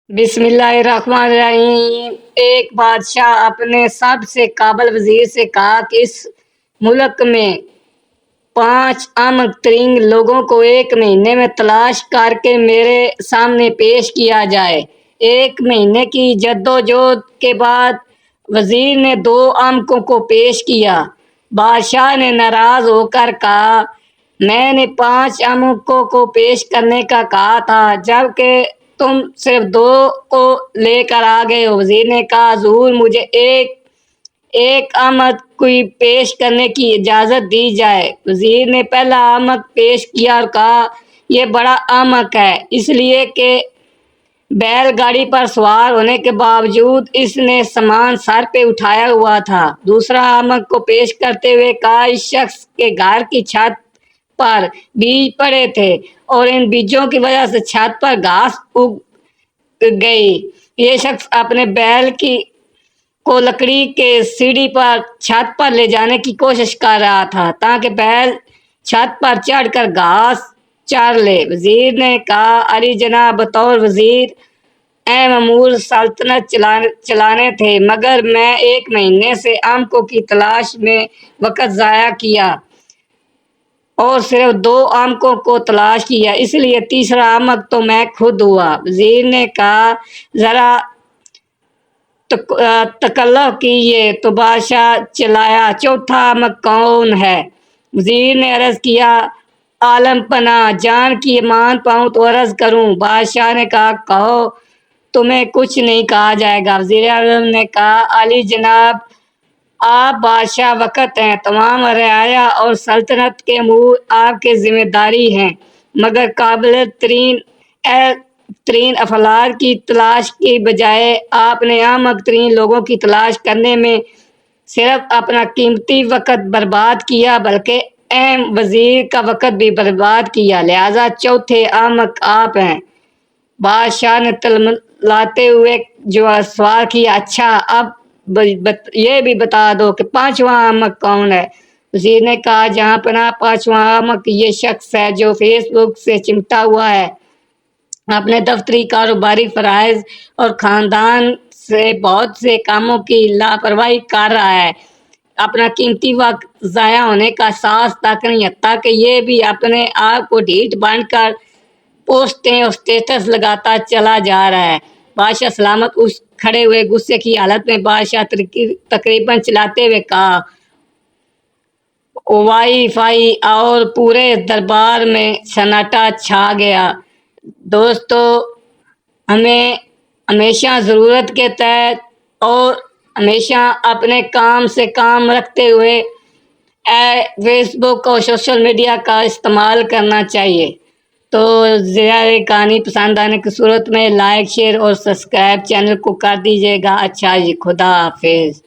بسم اللہ الرحمن الرحیم۔ ایک بادشاہ اپنے سب سے قابل وزیر سے کہا کہ اس ملک میں 5 احمق ترین لوگوں کو 1 مہینے میں تلاش کر کے میرے سامنے پیش کیا جائے۔ 1 مہینے کی جدوجہد کے بعد وزیر نے 2 احمقوں کو پیش کیا۔ بادشاہ نے ناراض ہو کر کہا، میں نے 5 احمقوں کو پیش کرنے کا کہا تھا جبکہ تم صرف 2 کو لے کر آ گئے ہو۔ وزیر نے کہا، حضور مجھے ایک احمق کو پیش کرنے کی اجازت دی جائے۔ وزیر نے پہلا احمق پیش کیا اور کہا، یہ بڑا احمق ہے اس لیے کہ بیل گاڑی پر سوار ہونے کے باوجود اس نے سامان سر پہ اٹھایا ہوا تھا۔ دوسرا احمق کو پیش کرتے ہوئے کہا، اس شخص کے گھر کی چھت پر بیج پڑے تھے اور ان بیجوں کی وجہ سے چھت پر گھاس اگ گئی۔ یہ شخص اپنے بیل کو لکڑی کے سیڑھی پر چھت پر لے جانے کی کوشش کر رہا تھا تاکہ بیل چھت پر چڑھ کر گھاس چر لے۔ وزیر نے کہا، علی جناب بطور وزیر اے مامور سلطنت چلانے تھے مگر میں 1 مہینے سے احمقوں کی تلاش میں وقت ضائع کیا اور صرف 2 احمقوں کو تلاش کیا، اس لیے تیسرا احمق تو میں خود ہوا۔ وزیر نے کہا، ذرا تکلف کیجیے تو بادشاہ چلایا، چوتھا احمق کون ہے؟ وزیر نے عرض کیا، عالم پناہ جان کی امان پاؤں تو عرض کروں۔ بادشاہ نے کہا، کہو، تمہیں کچھ نہیں کہا جائے گا۔ وزیر اعظم نے کہا، علی جناب آپ بادشاہ وقت ہیں، تمام رعایا اور سلطنت کے امور آپ کی ذمہ داری ہیں مگر قابل ترین افراد کی تلاش کی بجائے آپ نے احمق ترین لوگوں کی تلاش کرنے میں صرف اپنا قیمتی وقت برباد کیا بلکہ اہم وزیر کا وقت بھی برباد کیا، لہذا چوتھے احمق آپ ہیں۔ بادشاہ نے تلملاتے ہوئے سوال کیا، اچھا اب یہ بھی بتا دو کہ 5واں احمق کون ہے؟ وزیر نے کہا، جہاں پناہ 5واں احمق یہ شخص ہے جو فیس بک سے چمٹا ہوا ہے، اپنے دفتری کاروباری فرائض اور خاندان سے بہت سے کاموں کی لاپرواہی کر رہا ہے، اپنا قیمتی وقت ضائع ہونے کا احساس تک نہیں، حتیٰ کہ یہ بھی اپنے آپ کو ڈھیٹ بانٹ کر پوسٹیں اور سٹیٹس لگاتا چلا جا رہا ہے۔ بادشاہ سلامت اٹھ کھڑے ہوئے، غصے کی حالت میں بادشاہ تقریباً چلاتے ہوئے کہا، وائی فائی اور پورے دربار میں سناٹا چھا گیا۔ دوستو، ہمیں ہمیشہ ضرورت کے تحت اور ہمیشہ اپنے کام سے کام رکھتے ہوئے فیس بک اور سوشل میڈیا کا استعمال کرنا چاہیے۔ تو زیادہ کہانی پسند آنے کی صورت میں لائک، شیئر اور سبسکرائب چینل کو کر دیجیے گا۔ اچھا جی، خدا حافظ۔